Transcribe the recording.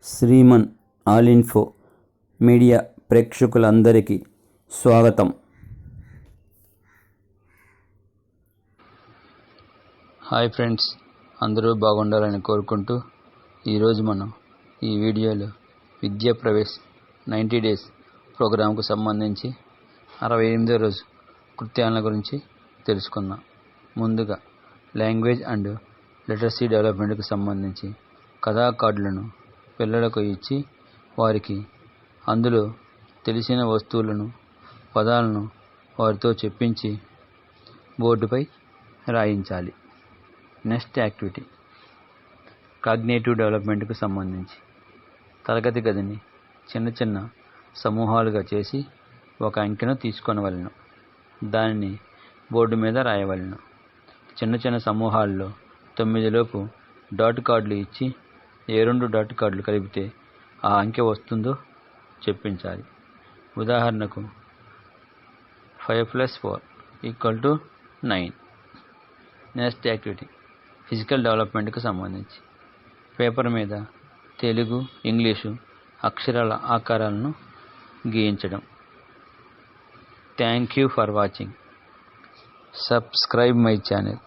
Shriman all info media ప్రేక్షకులందరికీ స్వాగతం. Hi friends, అందరూ బాగుండాలని కోరుకుంటూ ఈరోజు మనం ఈ వీడియోలో విద్యా ప్రవేశ్ 90 డేస్ ప్రోగ్రాంకు సంబంధించి 68వ రోజు కృత్యాల గురించి తెలుసుకుందాం. ముందుగా లాంగ్వేజ్ అండ్ లిటరసీ డెవలప్మెంట్కు సంబంధించి కథా కార్డులను పిల్లలకు ఇచ్చి వారికి అందులో తెలిసిన వస్తువులను పదాలను వారితో చెప్పించి బోర్డుపై రాయించాలి. నెక్స్ట్ యాక్టివిటీ కాగ్నిటివ్ డెవలప్మెంట్కు సంబంధించి తరగతి గదిని చిన్న చిన్న సమూహాలుగా చేసి ఒక అంకెను తీసుకొనవలెను. దానిని బోర్డు మీద రాయవలెను. చిన్న చిన్న సమూహాల్లో 9 లోపు డాట్ కార్డులు ఇచ్చి ఏ 2 డాట్ కార్డులు కలిపితే ఆ అంకె వస్తుందో చెప్పించాలి. ఉదాహరణకు 5 + 4 = 9. నెక్స్ట్ యాక్టివిటీ ఫిజికల్ డెవలప్మెంట్కు సంబంధించి పేపర్ మీద తెలుగు, ఇంగ్లీషు అక్షరాల ఆకారాలను గీయించడం. Thank you for watching. Subscribe my channel.